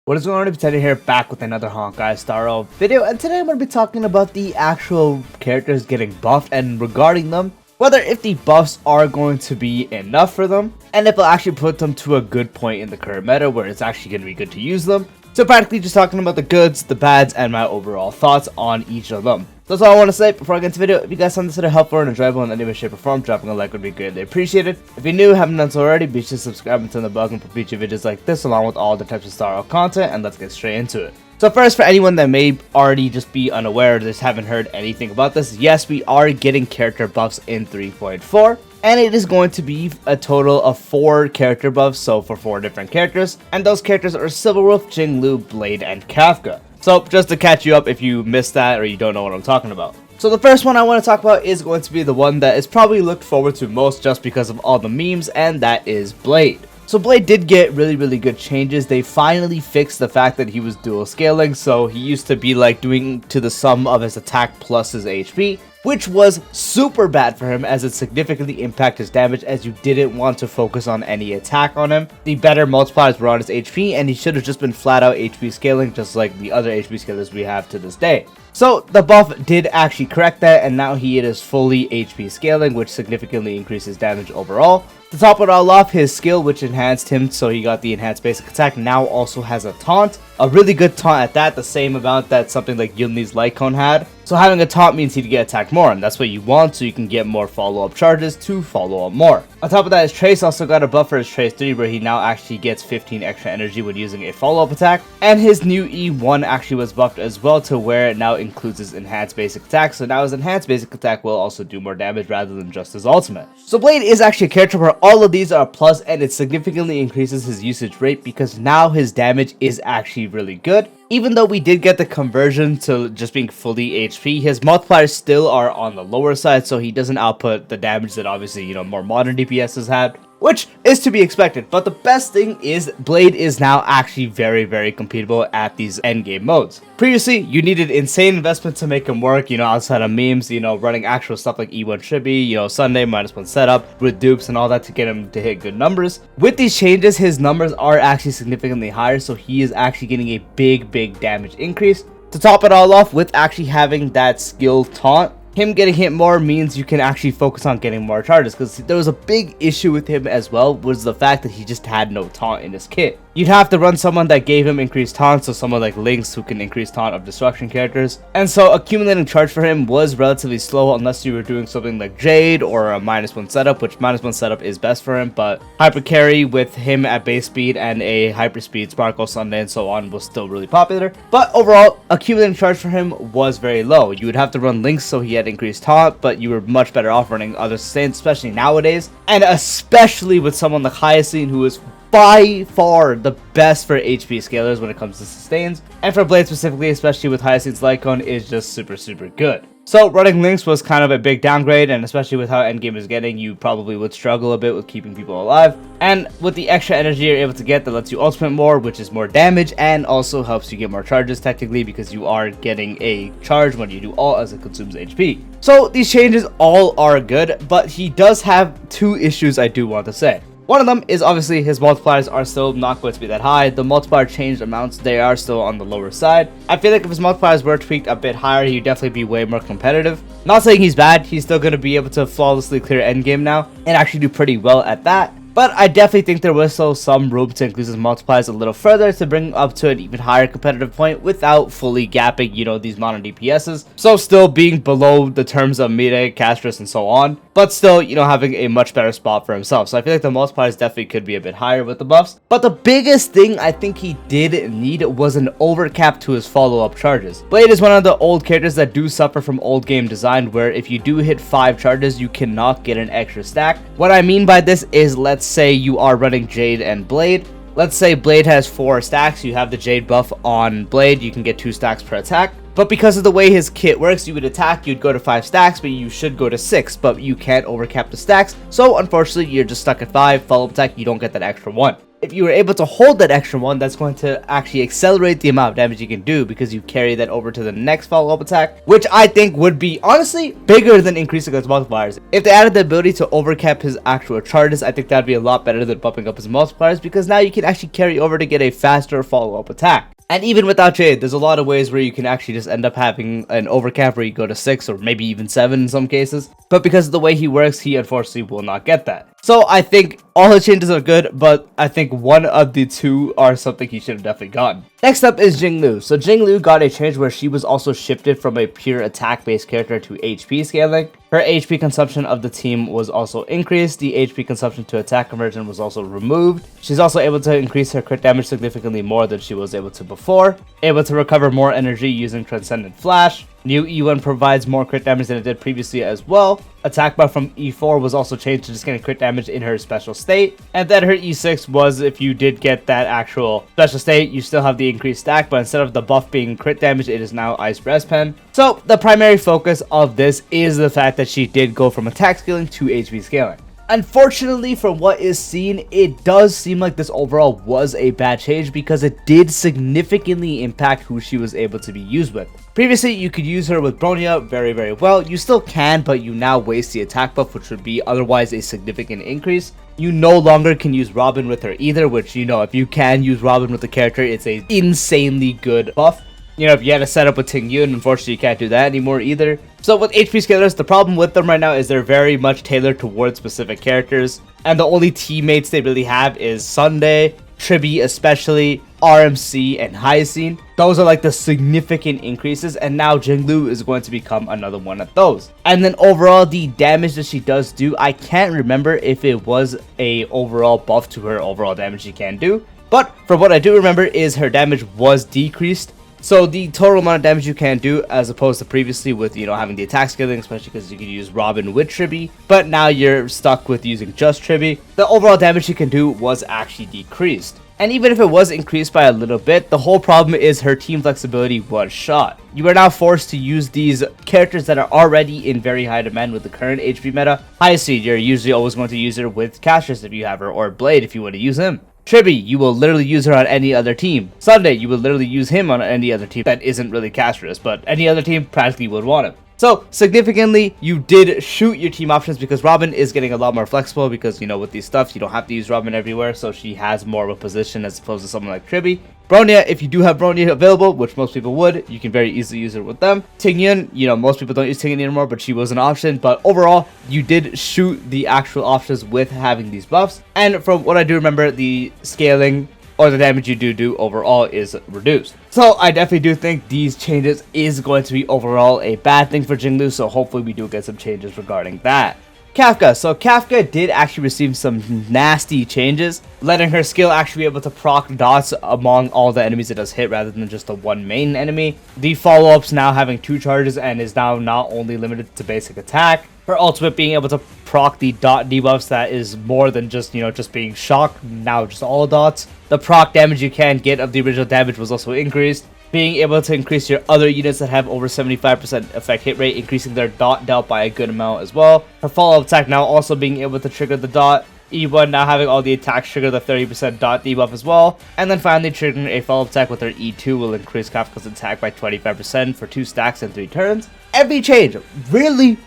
What is going on, Potato here, back with another Honkai Star video, and today I'm going to be talking about the actual characters getting buffed and regarding them, whether if the buffs are going to be enough for them, and if it'll actually put them to a good point in the current meta where it's actually going to be good to use them. So practically just talking about the goods, the bads, and my overall thoughts on each of them. That's all I want to say before I get into the video. If you guys found this video helpful and enjoyable in any way, shape, or form, dropping a like would be greatly appreciated. If you're new, haven't done so already, be sure to subscribe and turn the bell for future videos like this, along with all the types of Star Rail content, and let's get straight into it. So first, for anyone that may already just be unaware or just haven't heard anything about this, yes, we are getting character buffs in 3.4. And it is going to be a total of 4 character buffs, so for 4 different characters. And those characters are Silverwolf, Jingliu, Blade, and Kafka. So just to catch you up if you missed that or you don't know what I'm talking about. So the first one I want to talk about is going to be the one that is probably looked forward to most just because of all the memes, and that is Blade. So Blade did get really good changes. They finally fixed the fact that he was dual scaling, so he used to be like doing to the sum of his attack plus his HP, which was super bad for him as it significantly impacted his damage as you didn't want to focus on any attack on him. The better multipliers were on his HP, and he should have just been flat out HP scaling just like the other HP scalers we have to this day. So the buff did actually correct that, and now he is fully HP scaling, which significantly increases damage overall. To top it all off, his skill, which enhanced him so he got the enhanced basic attack, now also has a taunt. A really good taunt at that, the same amount that something like Yunli's Light Cone had. So having a taunt means he'd get attacked more, and that's what you want so you can get more follow-up charges to follow up more. On top of that, his Trace also got a buff for his Trace 3 where he now actually gets 15 extra energy when using a follow-up attack. And his new E1 actually was buffed as well to where it now includes his enhanced basic attack, so now his enhanced basic attack will also do more damage rather than just his ultimate. So Blade is actually a character where all of these are a plus, and it significantly increases his usage rate because now his damage is actually really good. Even though we did get the conversion to just being fully HP, his multipliers still are on the lower side, so he doesn't output the damage that obviously, more modern DPSs had, which is to be expected. But the best thing is Blade is now actually very compatible at these endgame modes. Previously, you needed insane investment to make him work, outside of memes, running actual stuff like E1 should be, Sunday -1 setup with dupes and all that to get him to hit good numbers. With these changes, his numbers are actually significantly higher, so he is actually getting a big damage increase. To top it all off, with actually having that skill taunt, him getting hit more means you can actually focus on getting more charges, because there was a big issue with him as well, was the fact that he just had no taunt in his kit. You'd have to run someone that gave him increased taunt, so someone like Lynx who can increase taunt of destruction characters. And so accumulating charge for him was relatively slow unless you were doing something like Jade or a -1 setup, which -1 setup is best for him, but hyper carry with him at base speed and a hyper speed Sparkle Sunday and so on was still really popular. But overall, accumulating charge for him was very low. You would have to run Lynx so he had increased taunt, but you were much better off running other sustains, especially nowadays, and especially with someone like Hyacinth, who is by far the best for HP scalers when it comes to sustains, and for Blade specifically, especially with Hyacinth's Light Cone, is just super good. So running Lynx was kind of a big downgrade, and especially with how endgame is getting, you probably would struggle a bit with keeping people alive. And with the extra energy you're able to get, that lets you ultimate more, which is more damage, and also helps you get more charges technically, because you are getting a charge when you do ult as it consumes HP. So these changes all are good, but he does have 2 issues I do want to say. One of them is obviously his multipliers are still not going to be that high. The multiplier changed amounts, they are still on the lower side. I feel like if his multipliers were tweaked a bit higher, he'd definitely be way more competitive. Not saying he's bad, he's still going to be able to flawlessly clear endgame now and actually do pretty well at that. But I definitely think there was still some room to increase his multipliers a little further to bring up to an even higher competitive point without fully gapping, these modern DPSs. So still being below the terms of Mide, Castris, and so on, but still, having a much better spot for himself. So I feel like the multipliers definitely could be a bit higher with the buffs. But the biggest thing I think he did need was an overcap to his follow-up charges. Blade is one of the old characters that do suffer from old game design, where if you do hit 5 charges, you cannot get an extra stack. What I mean by this is, let's say you are running Jade and Blade. Let's say Blade has 4 stacks, you have the Jade buff on Blade, you can get 2 stacks per attack. But because of the way his kit works, you would attack, you'd go to 5 stacks, but you should go to 6, but you can't overcap the stacks. So unfortunately, you're just stuck at 5, follow-up attack, you don't get that extra 1. if you were able to hold that extra 1, that's going to actually accelerate the amount of damage you can do because you carry that over to the next follow-up attack, which I think would be honestly bigger than increasing those multipliers. If they added the ability to overcap his actual charges, I think that'd be a lot better than bumping up his multipliers, because now you can actually carry over to get a faster follow-up attack. And even without Jade, there's a lot of ways where you can actually just end up having an overcap where you go to 6 or maybe even 7 in some cases. But because of the way he works, he unfortunately will not get that. So I think all the changes are good, but I think one of the two are something he should have definitely gotten. Next up is Jingliu. So Jingliu got a change where she was also shifted from a pure attack-based character to HP scaling. Her HP consumption of the team was also increased. The HP consumption to attack conversion was also removed. She's also able to increase her crit damage significantly more than she was able to before. Able to recover more energy using Transcendent Flash. New E1 provides more crit damage than it did previously as well. Attack buff from E4 was also changed to just getting crit damage in her special state. And then her E6 was, if you did get that actual special state, you still have the increased stack, but instead of the buff being crit damage, it is now Ice Breast Pen. So the primary focus of this is the fact that she did go from attack scaling to HP scaling. Unfortunately, from what is seen, it does seem like this overall was a bad change because it did significantly impact who she was able to be used with. Previously, you could use her with Bronya very well. You still can, but you now waste the attack buff, which would be otherwise a significant increase. You no longer can use Robin with her either, which, you know, if you can use Robin with the character, it's a insanely good buff. You know, if you had a setup with Ting Yun, unfortunately you can't do that anymore either. So with HP scalers, the problem with them right now is they're very much tailored towards specific characters. And the only teammates they really have is Sunday, Tribi especially, RMC, and Hyacinth. Those are like the significant increases, and now Jingliu is going to become another one of those. And then overall, the damage that she does do, I can't remember if it was a overall buff to her overall damage she can do. But from what I do remember is her damage was decreased. So the total amount of damage you can do, as opposed to previously with, you know, having the attack scaling, especially because you can use Robin with Tribi, but now you're stuck with using just Tribi, the overall damage you can do was actually decreased. And even if it was increased by a little bit, the whole problem is her team flexibility was shot. You are now forced to use these characters that are already in very high demand with the current HP meta. Hyacinth, you're usually always going to use her with Cassius if you have her, or Blade if you want to use him. Tribi, you will literally use her on any other team. Sunday, you will literally use him on any other team that isn't really Castrus, but any other team practically would want him. So, significantly, you did shoot your team options because Robin is getting a lot more flexible because, you know, with these stuffs, you don't have to use Robin everywhere, so she has more of a position as opposed to someone like Tribi. Bronya, if you do have Bronya available, which most people would, you can very easily use her with them. Ting Yun, you know, most people don't use Ting Yun anymore, but she was an option. But overall, you did shoot the actual options with having these buffs. And from what I do remember, the scaling or the damage you do overall is reduced. So I definitely do think these changes is going to be overall a bad thing for Jingliu, so hopefully we do get some changes regarding that. Kafka. So Kafka did actually receive some nasty changes, letting her skill actually be able to proc dots among all the enemies it does hit rather than just the one main enemy. The follow-ups now having 2 charges and is now not only limited to basic attack. Her ultimate being able to proc the dot debuffs that is more than just, you know, just being shocked, now just all dots. The proc damage you can get of the original damage was also increased. Being able to increase your other units that have over 75% effect hit rate, increasing their dot dealt by a good amount as well. Her follow-up attack now also being able to trigger the dot. E1 now having all the attacks trigger the 30% dot debuff as well. And then finally triggering a follow-up attack with her E2 will increase Kafka's attack by 25% for 2 stacks and 3 turns. Every change really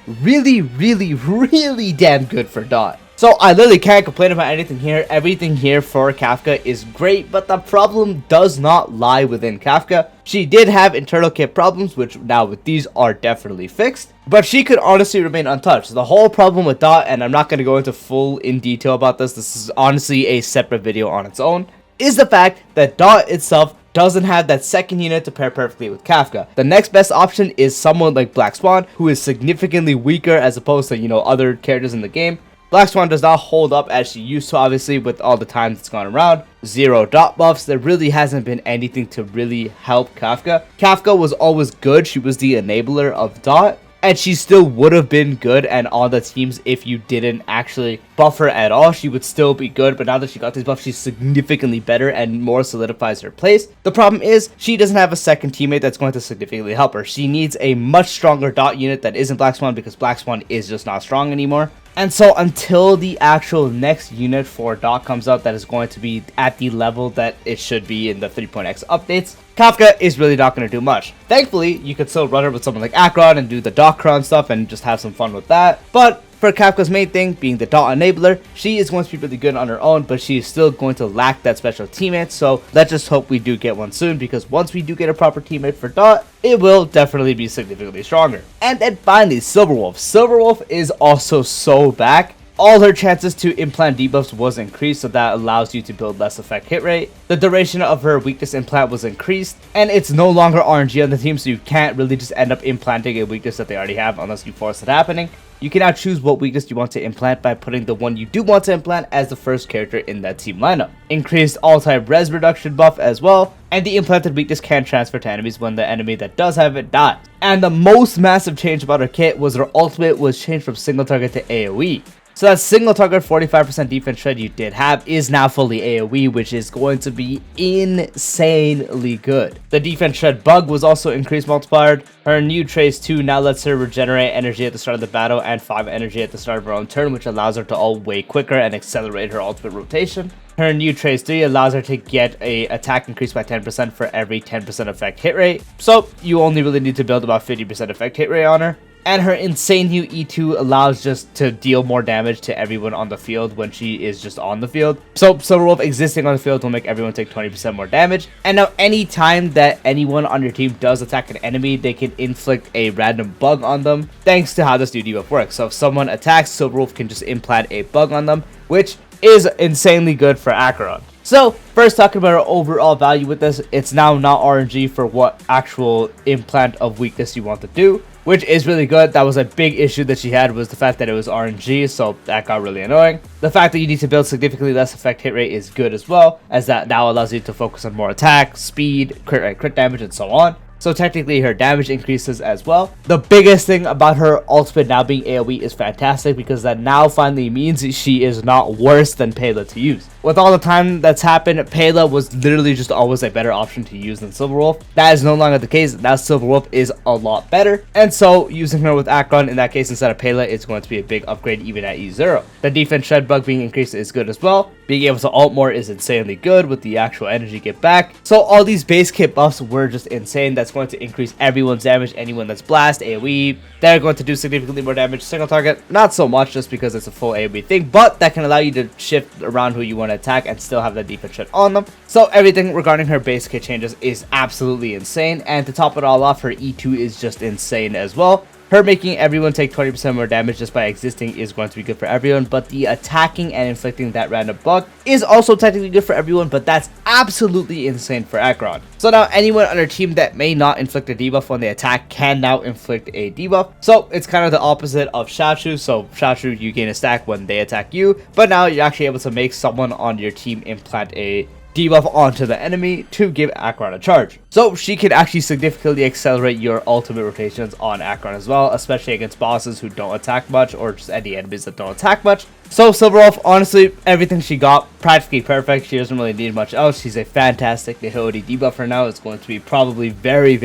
damn good for dot. So I literally can't complain about anything here. Everything here for Kafka is great, but the problem does not lie within Kafka. She did have internal kit problems, which now with these are definitely fixed, but she could honestly remain untouched. The whole problem with Dot, and I'm not going to go into full in detail about this is honestly a separate video on its own, is the fact that Dot itself doesn't have that second unit to pair perfectly with Kafka. The next best option is someone like Black Swan, who is significantly weaker as opposed to, you know, other characters in the game. Black Swan does not hold up as she used to, obviously, with all the time that's gone around. 0 dot buffs. There really hasn't been anything to really help Kafka. Kafka was always good. She was the enabler of dot, and she still would have been good and on the teams if you didn't actually buff her at all. She would still be good, but now that she got these buffs, she's significantly better and more solidifies her place. The problem is she doesn't have a second teammate that's going to significantly help her. She needs a much stronger dot unit that isn't Black Swan because Black Swan is just not strong anymore. And so until the actual next unit for Dot comes out that is going to be at the level that it should be in the 3.x updates, Kafka is really not going to do much. Thankfully, you could still run her with someone like Acheron and do the Dot cron stuff and just have some fun with that. But for Kafka's main thing, being the Dot enabler, she is going to be really good on her own, but she is still going to lack that special teammate, so let's just hope we do get one soon, because once we do get a proper teammate for Dot, it will definitely be significantly stronger. And then finally, Silverwolf. Silverwolf is also so back. All her chances to implant debuffs was increased, so that allows you to build less effect hit rate. The duration of her weakness implant was increased, and it's no longer RNG on the team, so you can't really just end up implanting a weakness that they already have unless you force it happening. You can now choose what weakness you want to implant by putting the one you do want to implant as the first character in that team lineup. Increased all-type res reduction buff as well, and the implanted weakness can transfer to enemies when the enemy that does have it dies. And the most massive change about her kit was her ultimate was changed from single target to AoE. So that single target 45% defense shred you did have is now fully AoE, which is going to be insanely good. The defense shred bug was also increased multiplied. Her new trace 2 now lets her regenerate energy at the start of the battle and 5 energy at the start of her own turn, which allows her to ult way quicker and accelerate her ultimate rotation. Her new trace 3 allows her to get a attack increase by 10% for every 10% effect hit rate. So you only really need to build about 50% effect hit rate on her. And her insane new E2 allows just to deal more damage to everyone on the field when she is just on the field. So Silverwolf existing on the field will make everyone take 20% more damage. And now anytime that anyone on your team does attack an enemy, they can inflict a random bug on them, thanks to how this new debuff works. So if someone attacks, Silverwolf can just implant a bug on them, which is insanely good for Acheron. So, first talking about our overall value with this, it's now not RNG for what actual implant of weakness you want to do, which is really good. That was a big issue that she had, was the fact that it was RNG, so that got really annoying. The fact that you need to build significantly less effect hit rate is good as well, as that now allows you to focus on more attack, speed, crit damage, and so on. So technically her damage increases as well. The biggest thing about her ultimate now being AoE is fantastic, because that now finally means she is not worse than Pela to use. With all the time that's happened, Pela was literally just always a better option to use than Silverwolf. That is no longer the case. Now Silverwolf is a lot better, and so using her with Acheron in that case instead of Pela is going to be a big upgrade even at E0. The defense shred bug being increased is good as well. Being able to ult more is insanely good with the actual energy get back. So all these base kit buffs were just insane. That's going to increase everyone's damage. Anyone that's blast, AoE, they're going to do significantly more damage. Single target, not so much, just because it's a full AoE thing, but that can allow you to shift around who you want to attack and still have that defense shred on them. So everything regarding her base kit changes is absolutely insane, and to top it all off, her E2 is just insane as well. Her making everyone take 20% more damage just by existing is going to be good for everyone, but the attacking and inflicting that random bug is also technically good for everyone, but that's absolutely insane for Acheron. So now anyone on her team that may not inflict a debuff when they attack can now inflict a debuff. So it's kind of the opposite of Jiaoqiu. So Jiaoqiu, you gain a stack when they attack you, but now you're actually able to make someone on your team implant a debuff onto the enemy to give Acheron a charge. So she can actually significantly accelerate your ultimate rotations on Acheron as well, especially against bosses who don't attack much or just any enemies that don't attack much. So Silverwolf, honestly, everything she got, practically perfect. She doesn't really need much else. She's a fantastic Nihility debuffer now. It's going to be probably very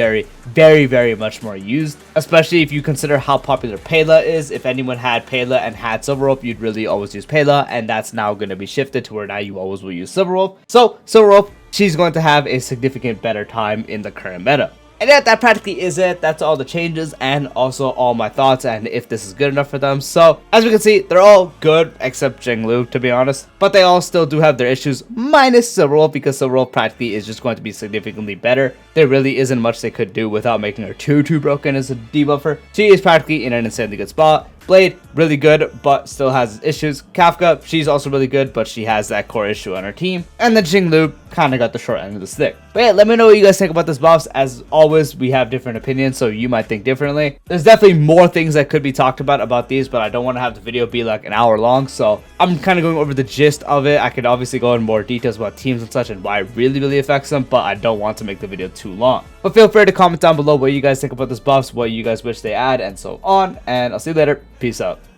much more used, especially if you consider how popular Pela is. If anyone had Pela and had Silverwolf, you'd really always use Pela, and that's now going to be shifted to where now you always will use Silverwolf. So Silverwolf, she's going to have a significant better time in the current meta. And yeah, that practically is it. That's all the changes and also all my thoughts and if this is good enough for them. So as we can see, they're all good except Jingliu, to be honest. But they all still do have their issues, minus Silverwolf, because Silverwolf practically is just going to be significantly better. There really isn't much they could do without making her too broken as a debuffer. She is practically in an insanely good spot. Blade, really good, but still has issues. Kafka, she's also really good, but she has that core issue on her team. And then Jingliu kind of got the short end of the stick. But yeah, let me know what you guys think about this buffs. As always, we have different opinions, so you might think differently. There's definitely more things that could be talked about these, but I don't want to have the video be like an hour long, so I'm kind of going over the gist of it. I could obviously go in more details about teams and such and why it really affects them, but I don't want to make the video too long. But feel free to comment down below what you guys think about this buffs, what you guys wish they add, and so on. And I'll see you later. Peace out.